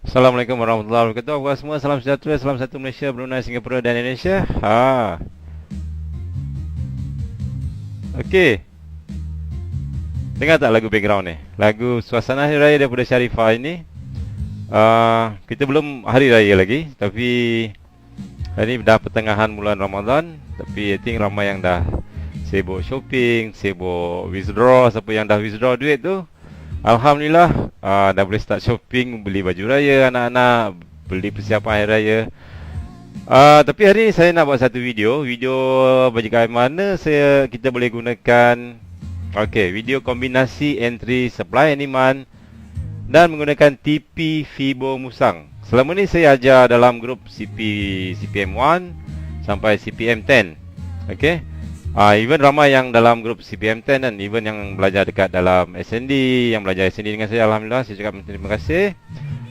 Assalamualaikum warahmatullahi wabarakatuh. Apa khabar semua? Salam sejahtera, salam satu Malaysia, Brunei, Singapura dan Indonesia. Okey. Dengar tak lagu background ni? Lagu Suasana Hari Raya daripada Sharifah ini. Kita belum hari raya lagi, tapi hari ni dah pertengahan bulan Ramadan. Tapi I think ramai yang dah sibuk shopping, sibuk withdraw. Siapa yang dah withdraw duit tu, Alhamdulillah, dah boleh start shopping, beli baju raya anak-anak, beli persiapan hari raya. Tapi hari ni saya nak buat satu video bagaimana kita boleh gunakan video kombinasi entry supply demand dan menggunakan TP Fibo Musang. Selama ni saya ajar dalam grup CPM1 sampai CPM10. Okey. Even ramai yang dalam grup CPM10 dan even yang belajar dekat dalam SND, yang belajar SND dengan saya, Alhamdulillah, saya cakap terima kasih.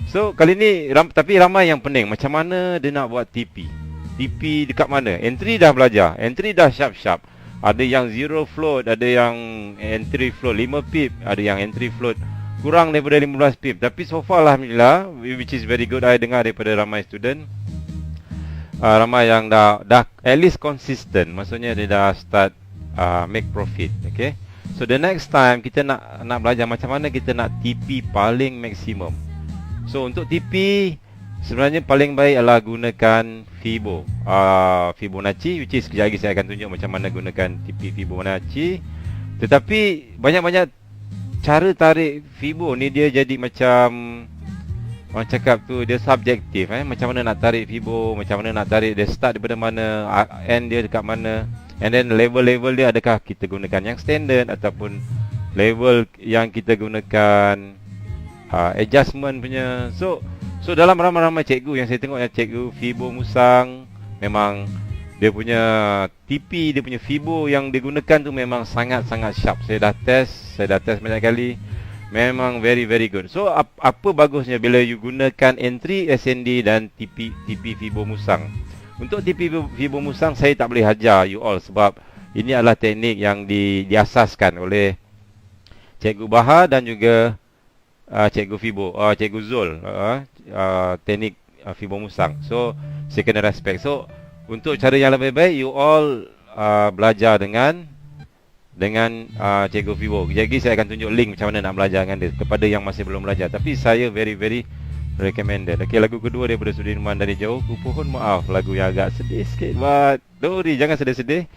So, kali ni, tapi ramai yang pening, macam mana dia nak buat TP? TP dekat mana? Entry dah belajar, entry dah sharp-sharp. Ada yang zero float, ada yang entry float 5 pip, ada yang entry float kurang daripada 15 pip. Tapi so far, Alhamdulillah, which is very good, I dengar daripada ramai student, ramai yang dah at least consistent. Maksudnya dia dah start make profit. Okay. So the next time kita nak belajar macam mana kita nak TP paling maksimum. So untuk TP sebenarnya paling baik adalah gunakan Fibonacci, which is sekejap lagi saya akan tunjuk macam mana gunakan TP Fibonacci. Tetapi banyak-banyak cara tarik Fibo ni dia jadi macam orang cakap tu dia subjektif. Macam mana nak tarik Fibo, macam mana nak tarik dia start daripada mana, end dia dekat mana, and then level-level dia adakah kita gunakan yang standard ataupun level yang kita gunakan adjustment punya. So dalam ramai-ramai cikgu yang saya tengok, yang cikgu Fibo Musang, memang dia punya TP, dia punya Fibo yang digunakan tu memang sangat-sangat sharp. Saya dah test banyak kali. Memang very good. So apa bagusnya bila you gunakan entry SND dan TP Fibo Musang? Untuk TP Fibo Musang saya tak boleh ajar you all sebab ini adalah teknik yang diasaskan oleh Cikgu Bahar dan juga Cikgu Fibo, Cikgu Zul, teknik Fibo Musang. So saya kena respect. So untuk cara yang lebih baik, you all belajar dengan Cikgu Fibo. Jadi saya akan tunjuk link macam mana nak belajar dengan dia kepada yang masih belum belajar. Tapi saya very recommended. Okey, lagu kedua daripada Sudirman Dari Jauh. Ku mohon maaf, lagu yang agak sedih sikit, but don't worry, jangan sedih-sedih.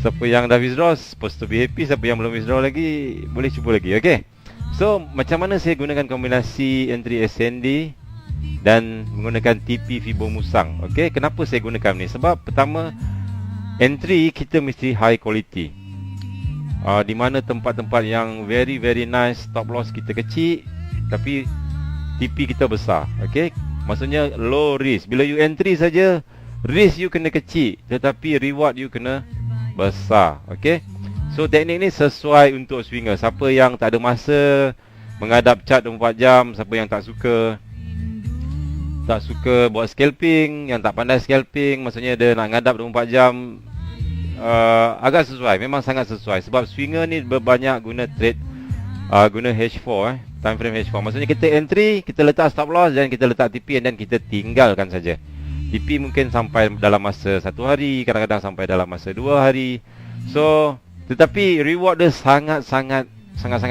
Siapa yang dah withdraw supposed to be happy. Siapa yang belum withdraw lagi boleh cuba lagi. Okey. So macam mana saya gunakan kombinasi entry SND dan menggunakan TP Fibo Musang. Okey, kenapa saya gunakan ni? Sebab pertama, entry kita mesti high quality. Di mana tempat-tempat yang very nice, stop loss kita kecil tapi TP kita besar. Okay, maksudnya low risk. Bila you entry saja, risk you kena kecil tetapi reward you kena besar. Okay, so teknik ni sesuai untuk swinger. Siapa yang tak ada masa menghadap chart 24 jam, siapa yang tak suka buat scalping, yang tak pandai scalping, maksudnya dia nak ngadap 24 jam, agak sesuai, memang sangat sesuai. Sebab swinger ni berbanyak guna trade, guna H4, time frame H4. Maksudnya kita entry, kita letak stop loss dan kita letak TP dan kita tinggalkan saja. TP mungkin sampai dalam masa 1 hari, kadang-kadang sampai dalam masa 2 hari. So tetapi reward dia sangat-sangat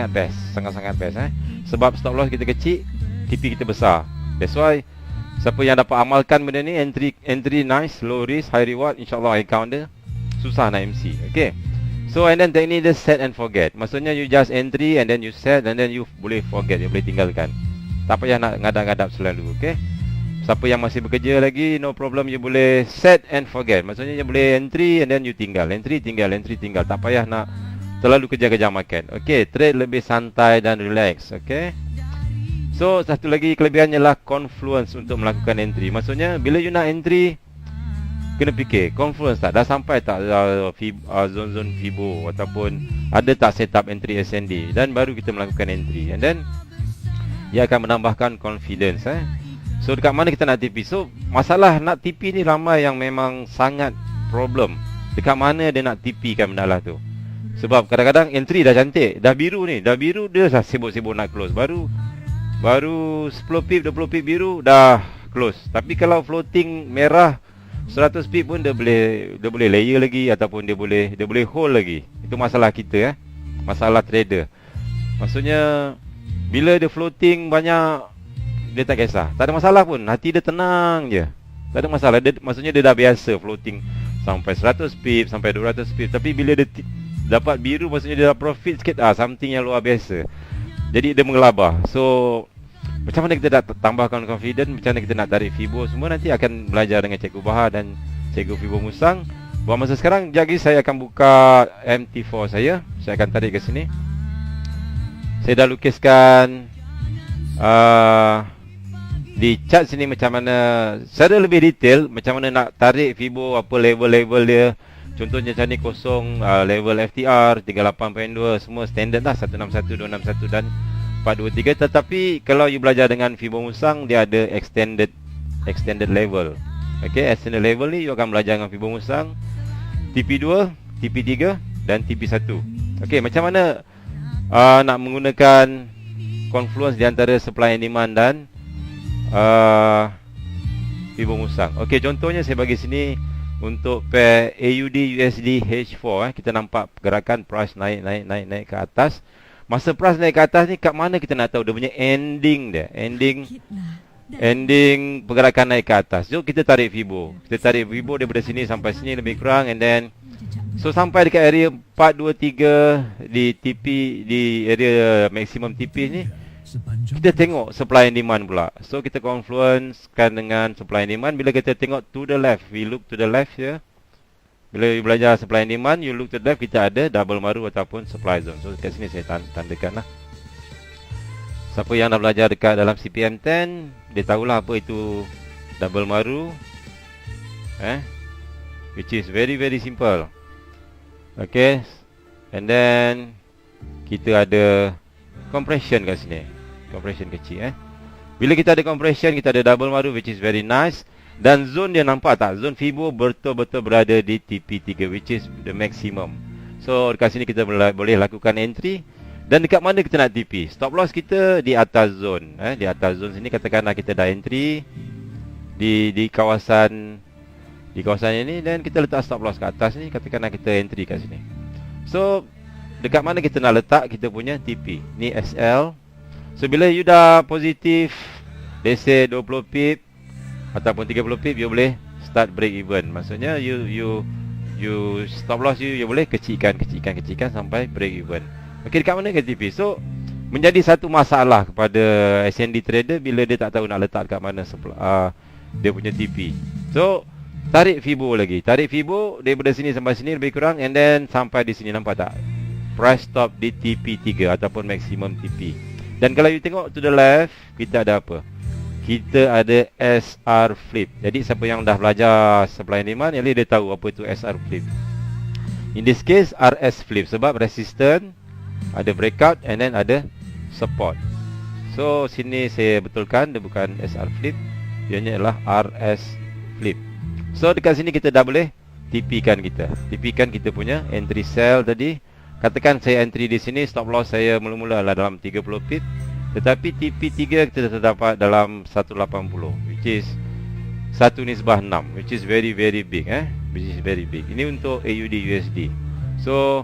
best, sangat-sangat best. Sebab stop loss kita kecil, TP kita besar. That's why siapa yang dapat amalkan benda ni, entry nice, low risk, high reward, insyaAllah account dia susah nak MC. Okay, so and then teknik dia set and forget. Maksudnya you just entry and then you set and then you boleh forget, you boleh tinggalkan. Tak payah nak ngadap-ngadap selalu. Okay, siapa yang masih bekerja lagi, no problem, you boleh set and forget. Maksudnya you boleh entry and then you tinggal, entry tinggal. Tak payah nak terlalu kejar-kejar market. Okay, trade lebih santai dan relax. Okay, so satu lagi kelebihannya lah confluence untuk melakukan entry. Maksudnya bila you nak entry, kena fikir confluence tak, dah sampai tak zone-zone Fibo ataupun ada tak setup entry SND, dan baru kita melakukan entry, and then ia akan menambahkan confidence. So dekat mana kita nak TP. So masalah nak TP ni ramai yang memang sangat problem. Dekat mana dia nak TP kan benda lah tu. Sebab kadang-kadang entry dah cantik, dah biru dia dah sibuk-sibuk nak close, baru baru 10 pip, 20 pip biru dah close. Tapi kalau floating merah 100 pip pun dia boleh layer lagi, ataupun dia boleh hold lagi. Itu masalah kita masalah trader. Maksudnya bila dia floating banyak, dia tak kisah, tak ada masalah pun, hati dia tenang je, tak ada masalah. Maksudnya dia dah biasa floating sampai 100 pip, sampai 200 pip. Tapi bila dia dapat biru, maksudnya dia dah profit sikit, something yang luar biasa. Jadi dia mengelabah. So macam mana kita nak tambahkan confident, macam mana kita nak tarik Fibo, semua nanti akan belajar dengan Cikgu Bahar dan Cikgu Fibo Musang. Buat masa sekarang, jadi saya akan buka MT4 saya akan tarik ke sini. Saya dah lukiskan di chart sini macam mana secara lebih detail, macam mana nak tarik Fibo, apa level-level dia. Contohnya macam ni kosong, level FTR 38.2, semua standard lah, 161, 261 dan 423. Tetapi kalau you belajar dengan Fibo Musang, dia ada extended level. Okay, extended level ni you akan belajar dengan Fibo Musang, TP2, TP3 dan TP1. Okay, macam mana nak menggunakan confluence di antara supply and demand dan Fibo Musang. Okay, contohnya saya bagi sini untuk pair AUD USD H4. Kita nampak gerakan price naik ke atas. Masa price naik ke atas ni, kat mana kita nak tahu dia punya ending dia? Ending pergerakan naik ke atas. Jom kita tarik Fibo. Kita tarik Fibo daripada sini sampai sini lebih kurang, and then so sampai dekat area 423 di TP, di area maksimum TP ni, kita tengok supply and demand pula. So kita confluencekan dengan supply and demand. Bila kita tengok to the left, we look to the left here. Bila you belajar supply and demand, you look to the left, kita ada double maru ataupun supply zone. So kat sini saya tandakan lah. Siapa yang dah belajar dekat dalam CPM10, dia tahulah apa itu double maru, which is very simple. Okay, and then kita ada compression kat sini, compression kecil. Bila kita ada compression, kita ada double maru, which is very nice. Dan zone dia nampak tak? Zone Fibo betul-betul berada di TP3, which is the maximum. So dekat sini kita boleh lakukan entry. Dan dekat mana kita nak TP? Stop loss kita di atas zone. Di atas zone sini, katakanlah kita dah entry di kawasan ini, dan kita letak stop loss kat atas ni, katakanlah kita entry kat sini. So dekat mana kita nak letak kita punya TP? Ni SL. So bila you dah positif, let's say 20 pip ataupun 30 pip, you boleh start break even. Maksudnya you stop loss you boleh kecilkan sampai break even. Okey, dekat mana ke TP? So menjadi satu masalah kepada SND trader bila dia tak tahu nak letak kat mana dia punya TP. So tarik Fibo lagi. Tarik Fibo daripada sini sampai sini lebih kurang, and then sampai di sini, nampak tak? Price stop di TP3 ataupun maximum TP. Dan kalau you tengok to the left, kita ada apa? Kita ada SR flip. Jadi siapa yang dah belajar supply and demand, dia tahu apa itu SR flip. In this case, RS flip, sebab resistance, ada breakout, and then ada support. So sini saya betulkan, dia bukan SR flip, ianya adalah RS flip. So dekat sini kita dah boleh TP kan kita punya entry sell tadi. Katakan saya entry di sini, stop loss saya mula-mula adalah dalam 30 pip. Tetapi TP3 kita terdapat dalam 180, which is 1/6, which is very big, which is very big. Ini untuk AUD USD. So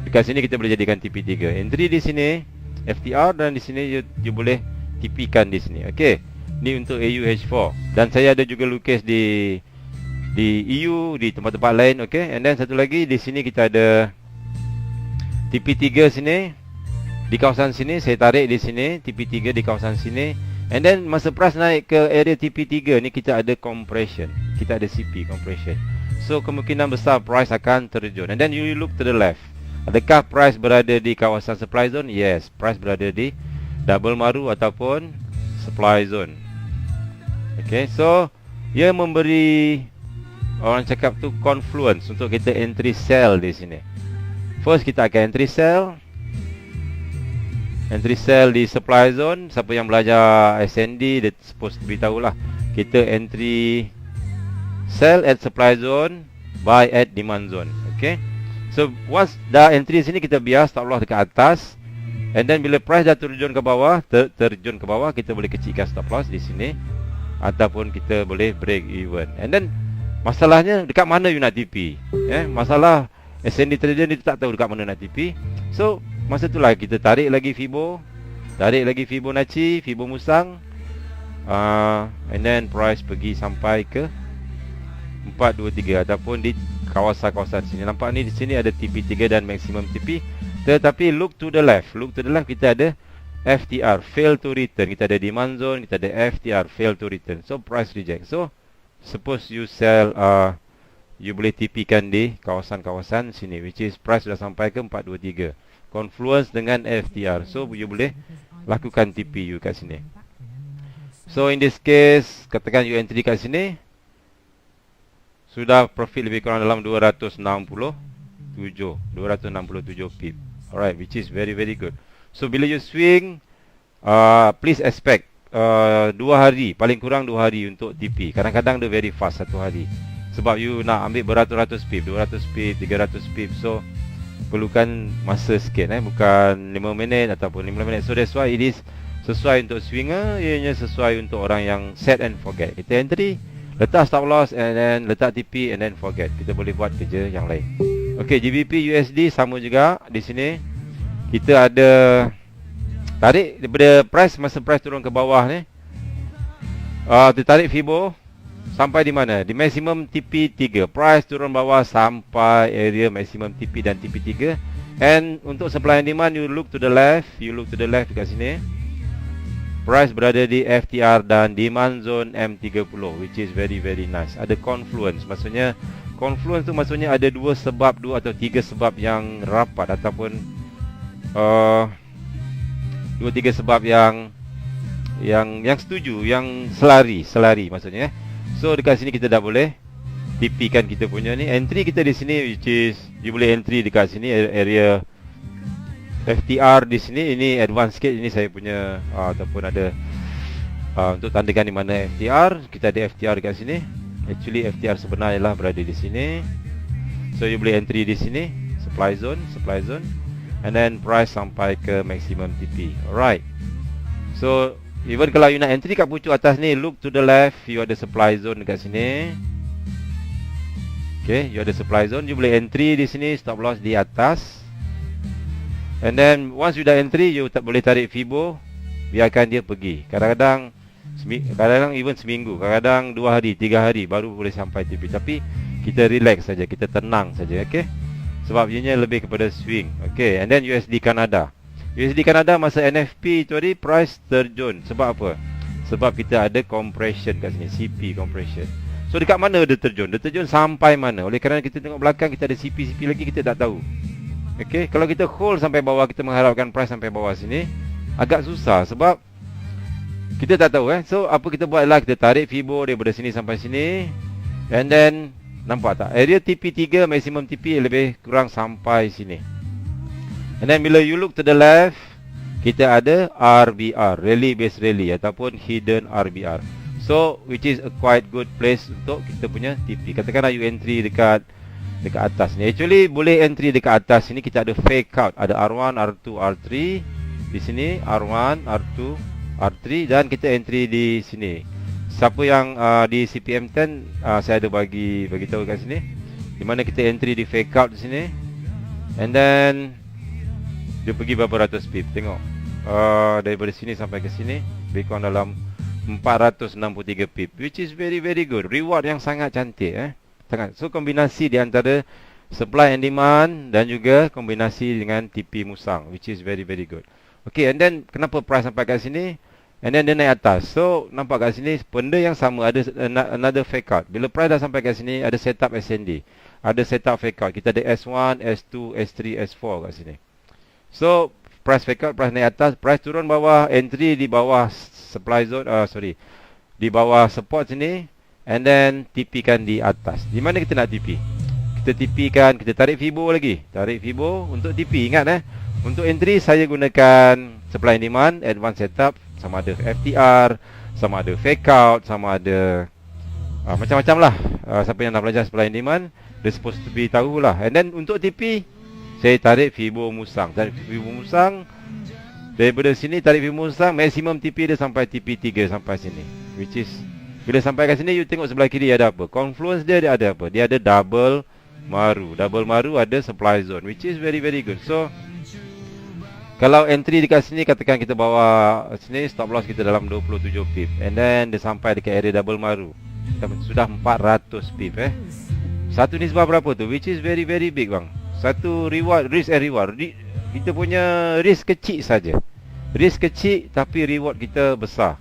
dekat sini kita boleh jadikan TP3. Entry di sini FTR, dan di sini you boleh TP kan di sini. Okey. Ni untuk AUH4, dan saya ada juga lukis di EU, di tempat-tempat lain. Okey. And then satu lagi di sini kita ada TP3 sini. Di kawasan sini saya tarik di sini TP3 di kawasan sini, and then masa price naik ke area TP3 ni, kita ada compression, kita ada CP compression. So kemungkinan besar price akan terjun. And then you look to the left. Adakah price berada di kawasan supply zone? Yes, price berada di double maru ataupun supply zone. Okay, so ia memberi, orang cakap tu, confluence untuk kita entry sell di sini. First kita akan entry sell di supply zone. Siapa yang belajar SND, dia supposed to beritahu lah. Kita entry sell at supply zone, buy at demand zone. Okay, so once dah entry sini, kita biar stop loss dekat atas. And then bila price dah terjun ke bawah, terjun ke bawah, kita boleh kecilkan stop loss di sini ataupun kita boleh break even. And then masalahnya dekat mana you nak TP. Masalah SND trader ni tak tahu dekat mana nak TP. So masa itulah kita tarik lagi Fibonacci, Fibo Musang, and then price pergi sampai ke 423 ataupun di kawasan-kawasan sini. Nampak ni di sini ada TP3 dan maximum TP. Tetapi look to the left kita ada FTR, fail to return. Kita ada demand zone, kita ada FTR, fail to return. So price reject. So suppose you sell, you boleh TP kan di kawasan-kawasan sini, which is price sudah sampai ke 423, confluence dengan FTR. So you boleh lakukan TP you kat sini. So in this case, katakan you entry kat sini, sudah profit lebih kurang dalam 267 pip. Alright, which is very good. So bila you swing, please expect 2 hari, paling kurang 2 hari untuk TP. Kadang-kadang dia very fast 1 hari, sebab you nak ambil beratus-ratus pip, 200 pip, 300 pip. So perlukan masa sikit, bukan 5 minit ataupun 15 minit. So that's why it is sesuai untuk swinger, ianya sesuai untuk orang yang set and forget. Kita entry, letak stop loss, and then letak TP, and then forget. Kita boleh buat kerja yang lain. Okey, GBP USD sama juga. Di sini kita ada tarik daripada price, masa price turun ke bawah ni, ditarik Fibo sampai di mana? Di maximum TP3. Price turun bawah sampai area maximum TP dan TP3. And untuk supply and demand, you look to the left dekat sini. Price berada di FTR dan demand zone M30, which is very nice. Ada confluence, maksudnya confluence tu maksudnya ada 2 atau 3 sebab yang rapat, ataupun 2-3 sebab yang setuju, yang selari maksudnya. So dekat sini kita dah boleh TP kan kita punya ni. Entry kita di sini, which is you boleh entry dekat sini area FTR di sini. Ini advance sikit, ini saya punya ataupun ada untuk tandakan di mana FTR. Kita ada FTR dekat sini. Actually FTR sebenarnya lah berada di sini. So you boleh entry di sini, supply zone, and then price sampai ke maximum TP. Alright. So even kalau you nak entry kat pucuk atas ni, look to the left, you ada supply zone dekat sini. Okay, you ada supply zone, you boleh entry di sini, stop loss di atas. And then once you dah entry, you tak boleh tarik Fibo, biarkan dia pergi. Kadang-kadang even seminggu, kadang-kadang 2 hari, 3 hari baru boleh sampai TP. Tapi kita relax saja, kita tenang saja, okey? Sebab ianya lebih kepada swing. Okey, and then USD Kanada masa NFP tu tadi price terjun. Sebab apa? Sebab kita ada compression kat sini, CP compression. So dekat mana dia terjun? Dia terjun sampai mana? Oleh kerana kita tengok belakang, kita ada CP lagi, kita tak tahu. Okey, kalau kita hold sampai bawah, kita mengharapkan price sampai bawah sini, agak susah sebab kita tak tahu. So apa kita buat adalah kita tarik Fibo daripada sini sampai sini, and then nampak tak? Area TP3 maximum TP lebih kurang sampai sini. And then bila you look to the left, kita ada RBR, rally based rally ataupun hidden RBR. So which is a quite good place untuk kita punya TP. Katakanlah you entry dekat atas ni. Actually boleh entry dekat atas sini. Kita ada fake out, ada R1, R2, R3 di sini, R1, R2, R3, dan kita entry di sini. Siapa yang di CPM10, saya ada bagi tahu kat sini, di mana kita entry di fake out di sini, and then dia pergi berapa ratus pip. Tengok daripada sini sampai ke sini lebih kurang dalam 463 pip, which is very good. Reward yang sangat cantik, sangat. So kombinasi di antara supply and demand dan juga kombinasi dengan TP Musang, which is very good. Okay, and then kenapa price sampai kat sini? And then dia naik atas. So nampak kat sini benda yang sama, ada another fake out. Bila price dah sampai kat sini, ada setup SND, ada setup fake out. Kita ada S1, S2, S3, S4 kat sini. So price fake out, price naik atas, price turun bawah, entry di bawah supply zone, di bawah support sini, and then TP kan di atas. Di mana kita nak TP? Kita TP kan, kita tarik Fibo lagi. Tarik Fibo untuk TP. Ingat untuk entry saya gunakan supply and demand, advanced setup, sama ada FTR, sama ada fake out, sama ada macam-macam lah. Siapa yang nak belajar supply and demand, dia supposed to be tahu lah. And then untuk TP, saya tarik Fibo Musang. Daripada sini tarik Fibo Mustang, maksimum TP dia sampai TP3 sampai sini. Which is bila sampai kat sini, you tengok sebelah kiri ada apa. Confluence dia ada apa? Dia ada double maru. Double maru ada supply zone, which is very very good. So kalau entry dekat sini, katakan kita bawa sini, stop loss kita dalam 27 pip, and then dia sampai dekat area double maru, sudah 400 pip Satu nisbah berapa tu? Which is very very big bang. Satu reward, risk and reward. Kita punya risk kecil saja. Risk kecil tapi reward kita besar.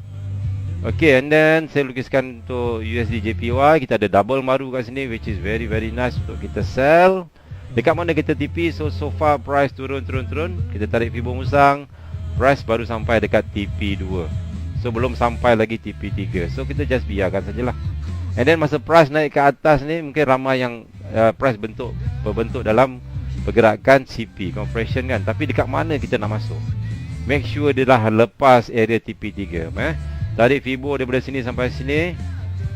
Okay, and then saya lukiskan untuk USD JPY. Kita ada double maru kat sini, which is very very nice untuk kita sell. Dekat mana kita TP? So far price turun. Kita tarik Fibo Mustang, price baru sampai dekat TP2. So belum sampai lagi TP3. So kita just biarkan sajalah. And then masa price naik ke atas ni, mungkin ramai yang price berbentuk dalam pergerakan CP, compression kan. Tapi dekat mana kita nak masuk? Make sure dia dah lepas area TP3. Tarik Fibo daripada sini sampai sini.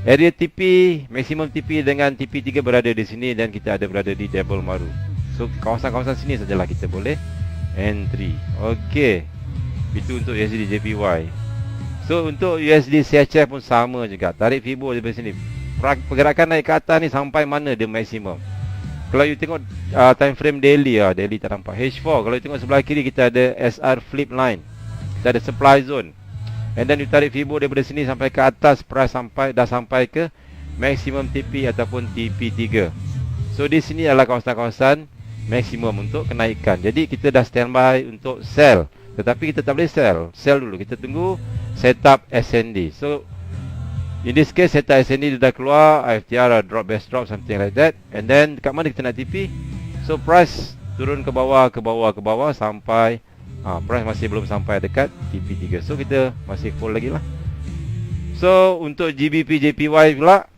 Area TP, maksimum TP dengan TP3 berada di sini, dan kita ada berada di double maru. So kawasan-kawasan sini sajalah kita boleh entry. Okey, itu untuk USD JPY. So untuk USD CHF pun sama juga. Tarik Fibo daripada sini. Pergerakan naik ke atas ni sampai mana dia maksimum. Kalau you tengok time frame daily, daily tak nampak. H4, kalau you tengok sebelah kiri kita ada SR flip line. Kita ada supply zone. And then you tarik Fibo daripada sini sampai ke atas, price dah sampai ke maksimum TP ataupun TP3. So di sini adalah kawasan-kawasan maksimum untuk kenaikan. Jadi kita dah standby untuk sell. Tetapi kita tak boleh sell dulu. Kita tunggu setup SND. So in this case setup SND dia dah keluar, IFTR drop, best drop, something like that. And then dekat mana kita nak TP? So price turun ke bawah sampai price masih belum sampai dekat TP3. So kita masih hold lagi lah. So untuk GBP JPY pula,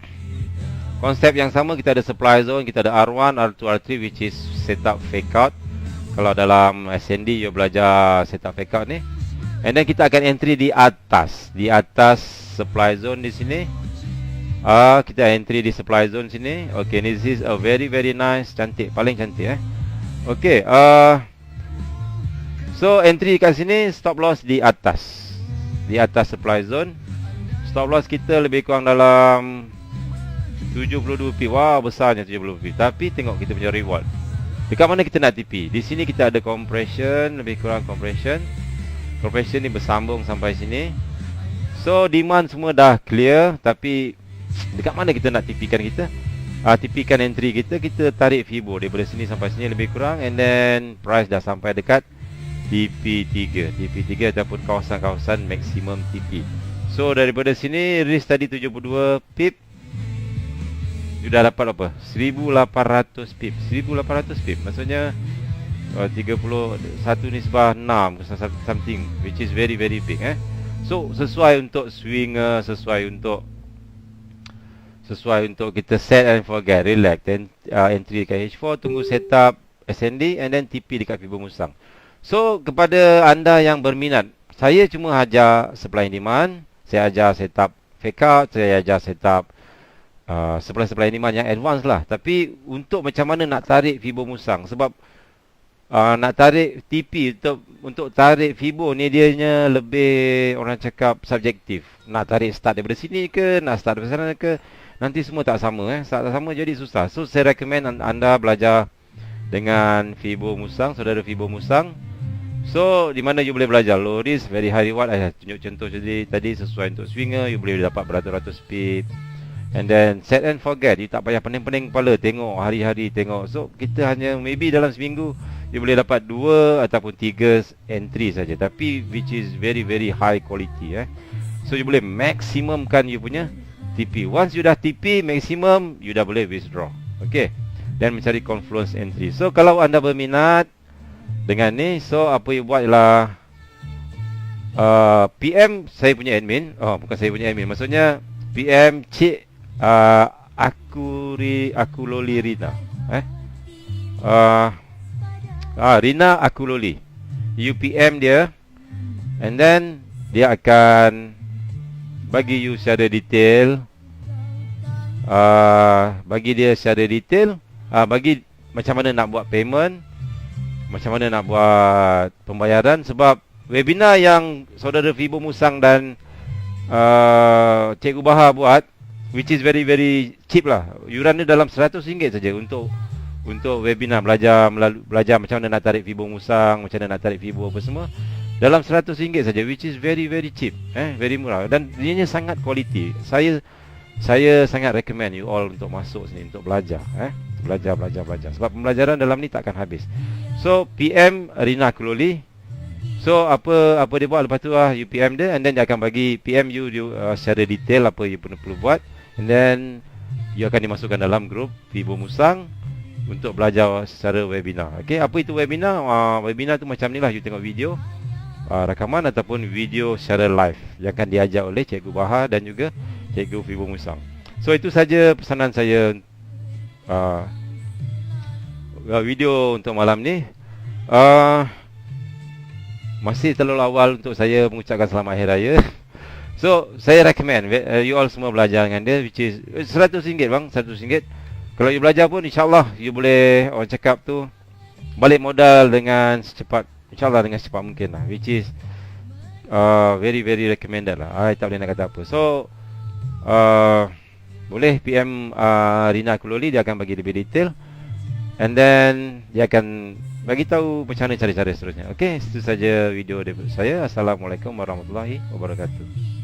konsep yang sama. Kita ada supply zone, kita ada R1, R2, R3, which is setup fake out. Kalau dalam SND you belajar setup fake out ni. And then kita akan entry di atas supply zone di sini. Kita entry di supply zone sini. Okay, this is a very very nice, cantik, paling cantik Okay, so entry kat sini, stop loss di atas supply zone. Stop loss kita lebih kurang dalam 72 pip. Wah, besarnya 70 pip. Tapi tengok kita punya reward. Dekat mana kita nak TP? Di sini kita ada compression, lebih kurang compression. Compression ni bersambung sampai sini. So demand semua dah clear. Tapi dekat mana kita nak TP kan kita? TP kan entry kita. Kita tarik Fibo daripada sini sampai sini lebih kurang. And then price dah sampai dekat TP3 ataupun kawasan-kawasan maksimum TP. So daripada sini risk tadi 72 pip, sudah dapat apa? 1800 pip. 1800 pip maksudnya 31 nisbah 6 something, which is very very big So sesuai untuk swinger, sesuai untuk kita set and forget, relax, then entry dekat H4, tunggu setup SND, and then TP dekat Fibo Mustang. So kepada anda yang berminat, saya cuma ajar supply and demand, saya ajar setup fake out, saya ajar setup supply and demand yang advance lah. Tapi untuk macam mana nak tarik Fibo Mustang, sebab nak tarik TP untuk tarik Fibo ni dianya lebih, orang cakap, subjektif. Nak tarik start daripada sini ke, nak start daripada sana ke, nanti semua tak sama tak sama, jadi susah. So saya recommend anda belajar dengan Fibo Mustang, saudara Fibo Mustang. So di mana you boleh belajar low risk, very high reward. Tunjuk contoh tadi sesuai untuk swinger, you boleh dapat beratus-ratus pip. And then set and forget, you tak payah pening-pening kepala tengok hari-hari tengok. So kita hanya maybe dalam seminggu you boleh dapat 2 ataupun 3 entry saja, tapi which is very very high quality So you boleh maksimumkan you punya TP. Once you dah TP maximum, you dah boleh withdraw. Okay, dan mencari confluence entry. So kalau anda berminat dengan ni, so apa you buat ialah PM saya punya admin. Bukan saya punya admin, maksudnya PM Cik Akuloli Rina. Rina Akuloli. You PM dia, and then dia akan bagi you secara detail, bagi macam mana nak buat payment, macam mana nak buat pembayaran. Sebab webinar yang saudara Fibo Musang dan Cikgu Bahar buat, which is very very cheap lah. Yuran dia dalam RM100 saja untuk webinar belajar macam mana nak tarik Fibo Musang, macam mana nak tarik Fibo apa semua. Dalam RM100 saja, which is very very cheap, very murah, dan dia sangat quality. Saya sangat recommend you all untuk masuk sini untuk belajar, belajar. Sebab pembelajaran dalam ni takkan habis. So PM Rina Kuloli. So apa dia buat lepas tu you PM dia, and then dia akan bagi PM you secara detail apa you perlu buat, and then you akan dimasukkan dalam grup Fibo Musang untuk belajar secara webinar. Okey, apa itu webinar? Webinar tu macam ni lah, you tengok video rakaman ataupun video secara live yang akan diajar oleh Cikgu Bahar dan juga Cikgu Fibo Musang. So itu saja pesanan saya video untuk malam ni. Masih terlalu awal untuk saya mengucapkan selamat Hari Raya. So saya recommend you all semua belajar dengan dia, which is RM100 bang, RM100. Kalau you belajar pun insyaAllah you boleh, orang cakap tu, balik modal dengan secepat, insyaAllah dengan secepat mungkin lah, which is very very recommended lah. I tak boleh nak kata apa. So boleh PM Rina Kuloli, dia akan bagi lebih detail, and then dia akan bagi tahu macam mana cara-cara seterusnya. Okey, itu saja video daripada saya. Assalamualaikum warahmatullahi wabarakatuh.